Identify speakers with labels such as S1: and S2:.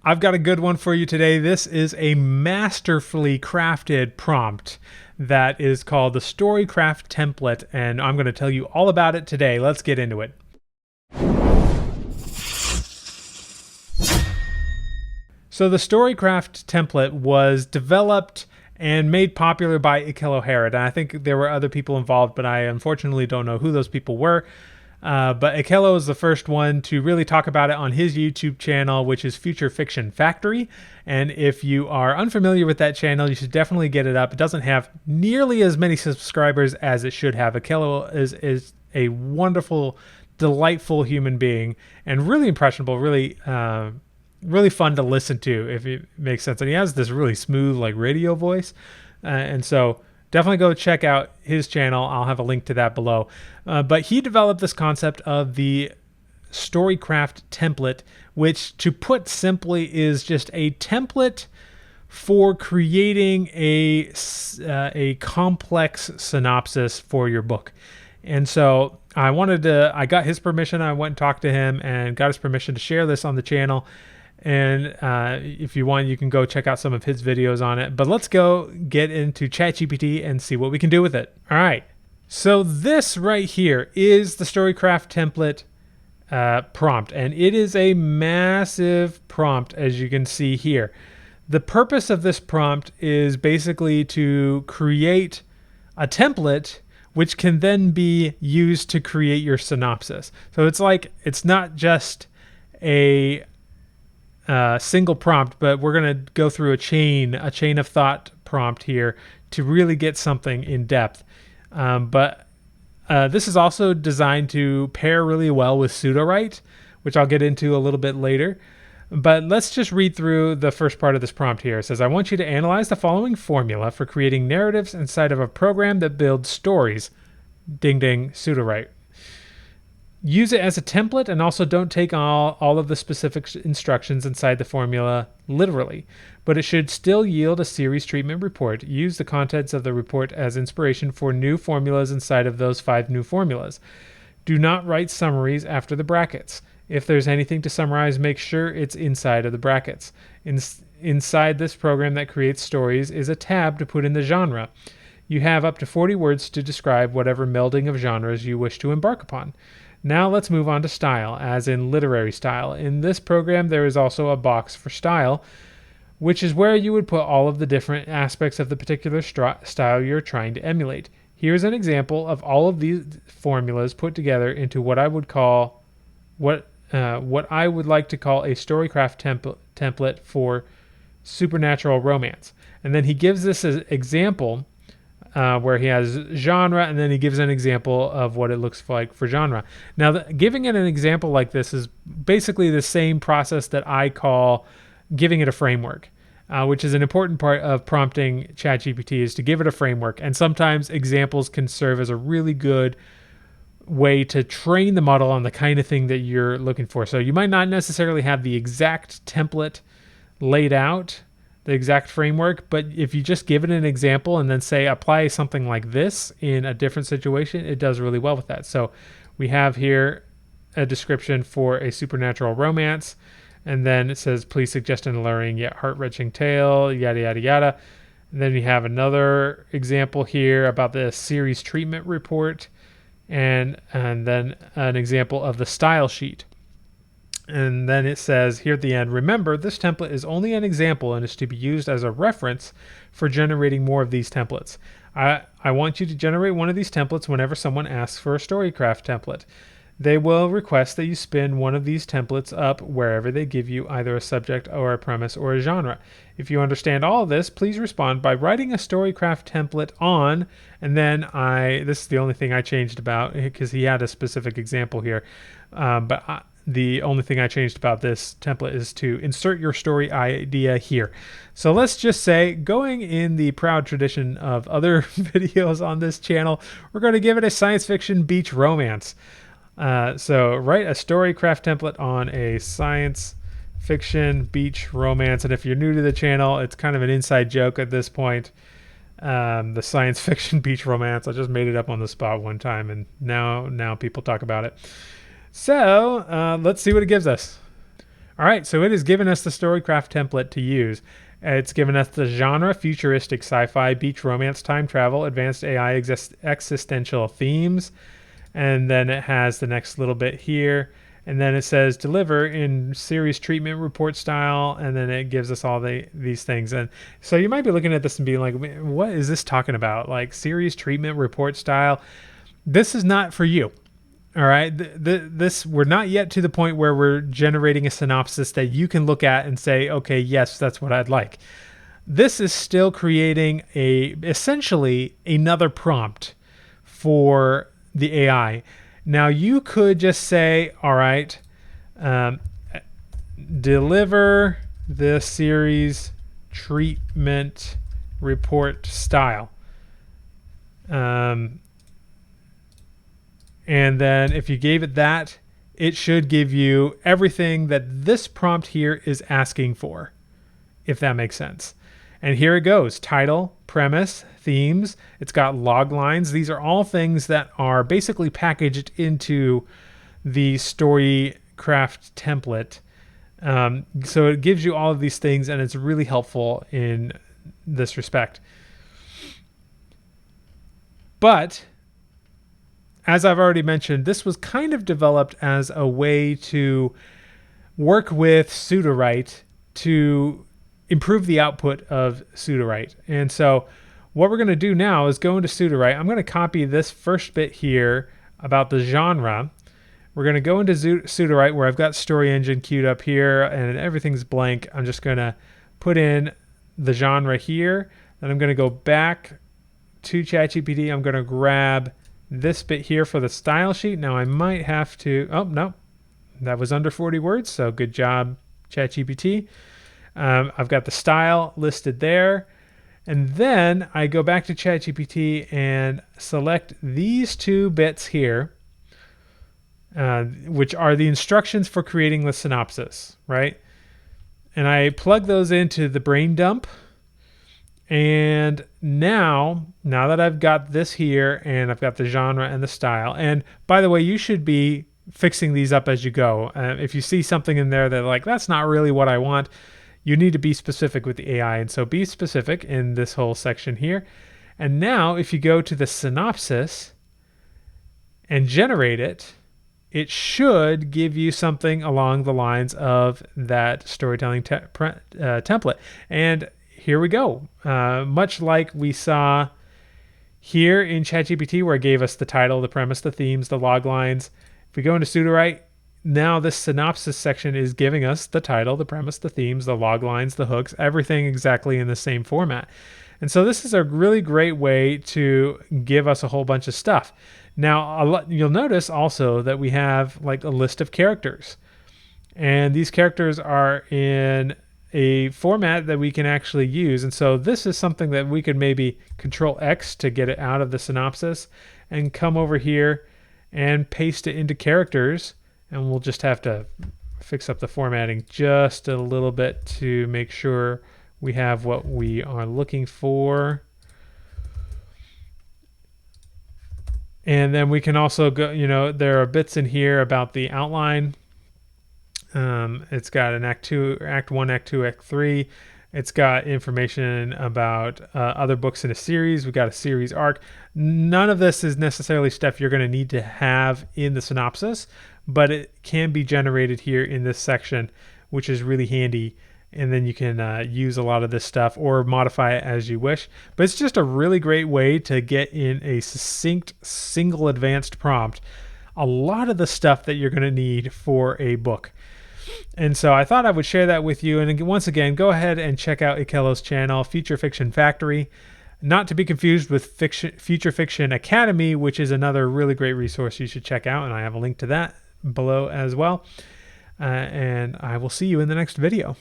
S1: I've got a good one for you today. This is a masterfully crafted prompt that is called the Storycraft template, and I'm going to tell you all about it today. Let's get into it. So the Storycraft template was developed and made popular by Akil O'Hara, and I think there were other people involved, but I unfortunately don't know who those people were. But Akil was the first one to really talk about it on his YouTube channel, which is Future Fiction Factory. And if you are unfamiliar with that channel, you should definitely get it up. It doesn't have nearly as many subscribers as it should have. Akil is a wonderful, delightful human being and really impressionable, really fun to listen to, if it makes sense. And he has this really smooth, like, radio voice. And so definitely go check out his channel. I'll have a link to that below. But he developed this concept of the Storycraft template, which, to put simply, is just a template for creating a complex synopsis for your book. And so I got his permission. I went and talked to him and got his permission to share this on the channel. And if you want, you can go check out some of his videos on it. But let's go get into ChatGPT and see what we can do with it. All right. So this right here is the Storycraft template prompt. And it is a massive prompt, as you can see here. The purpose of this prompt is basically to create a template which can then be used to create your synopsis. So it's not just a single prompt, but we're going to go through a chain of thought prompt here to really get something in depth. But this is also designed to pair really well with Sudowrite, which I'll get into a little bit later. But let's just read through the first part of this prompt here. It says, I want you to analyze the following formula for creating narratives inside of a program that builds stories. Ding ding, Sudowrite. Use it as a template, and also don't take all of the specific instructions inside the formula literally, but it should still yield a series treatment report. Use the contents of the report as inspiration for new formulas inside of those 5 new formulas. Do not write summaries after the brackets. If there's anything to summarize, make sure it's inside of the brackets. Inside this program that creates stories is a tab to put in the genre. You have up to 40 words to describe whatever melding of genres you wish to embark upon. Now let's move on to style, as in literary style. In this program, there is also a box for style, which is where you would put all of the different aspects of the particular style you're trying to emulate. Here's an example of all of these formulas put together into what I would like to call a Storycraft template for supernatural romance. And then he gives this as example where he has genre, and then he gives an example of what it looks like for genre. Now, giving it an example like this is basically the same process that I call giving it a framework, which is an important part of prompting ChatGPT, is to give it a framework. And sometimes examples can serve as a really good way to train the model on the kind of thing that you're looking for. So you might not necessarily have the exact template laid out, the exact framework, but if you just give it an example and then say apply something like this in a different situation, it does really well with that. So we have here a description for a supernatural romance, and then it says please suggest an alluring yet heart-wrenching tale, yada yada yada. And then you have another example here about the series treatment report, and then an example of the style sheet. And then it says here at the end, remember, this template is only an example and is to be used as a reference for generating more of these templates. I want you to generate one of these templates whenever someone asks for a Storycraft template. They will request that you spin one of these templates up wherever they give you either a subject or a premise or a genre. If you understand all of this, please respond by writing a Storycraft template on, and then this is the only thing I changed about, because he had a specific example here, the only thing I changed about this template is to insert your story idea here. So let's just say, going in the proud tradition of other videos on this channel, we're going to give it a science fiction beach romance. So write a Storycraft template on a science fiction beach romance. And if you're new to the channel, it's kind of an inside joke at this point. The science fiction beach romance. I just made it up on the spot one time, and now people talk about it. So let's see what it gives us. All right, so it has given us the Storycraft template to use. It's given us the genre, futuristic sci-fi, beach romance, time travel, advanced AI, existential themes. And then it has the next little bit here. And then it says deliver in series treatment report style. And then it gives us all these things. And so you might be looking at this and being like, what is this talking about? Like series treatment report style? This is not for you. All right. This we're not yet to the point where we're generating a synopsis that you can look at and say, okay, yes, that's what I'd like. This is still creating essentially another prompt for the AI. Now you could just say, all right, deliver the series treatment report style. And then if you gave it that, it should give you everything that this prompt here is asking for, if that makes sense. And here it goes: title, premise, themes. It's got log lines. These are all things that are basically packaged into the Storycraft template. So it gives you all of these things, and it's really helpful in this respect. But as I've already mentioned, this was kind of developed as a way to work with Sudowrite to improve the output of Sudowrite. And so what we're going to do now is go into Sudowrite. I'm going to copy this first bit here about the genre. We're going to go into Sudowrite where I've got Story Engine queued up here and everything's blank. I'm just going to put in the genre here. Then I'm going to go back to ChatGPT. I'm going to grab this bit here for the style sheet. Now I might have to, oh no, that was under 40 words. So good job, ChatGPT. I've got the style listed there. And then I go back to ChatGPT and select these two bits here, which are the instructions for creating the synopsis, right? And I plug those into the brain dump. And now that I've got this here and I've got the genre and the style, and by the way, you should be fixing these up as you go. If you see something in there that like, that's not really what I want, you need to be specific with the AI. And so be specific in this whole section here. And now if you go to the synopsis and generate it, it should give you something along the lines of that storytelling template. And here we go. Much like we saw here in ChatGPT where it gave us the title, the premise, the themes, the log lines. If we go into Sudowrite, now this synopsis section is giving us the title, the premise, the themes, the log lines, the hooks, everything exactly in the same format. And so this is a really great way to give us a whole bunch of stuff. Now, you'll notice also that we have like a list of characters. And these characters are in a format that we can actually use. And so this is something that we could maybe Control X to get it out of the synopsis and come over here and paste it into characters. And we'll just have to fix up the formatting just a little bit to make sure we have what we are looking for. And then we can also go, there are bits in here about the outline. It's got an Act 2, Act 1, Act 2, Act 3. It's got information about other books in a series. We got a series arc. None of this is necessarily stuff you're going to need to have in the synopsis, but it can be generated here in this section, which is really handy. And then you can use a lot of this stuff or modify it as you wish. But it's just a really great way to get in a succinct, single advanced prompt a lot of the stuff that you're going to need for a book. And so I thought I would share that with you. And once again, go ahead and check out Ikelo's channel, Future Fiction Factory, not to be confused with Future Fiction Academy, which is another really great resource you should check out. And I have a link to that below as well. And I will see you in the next video.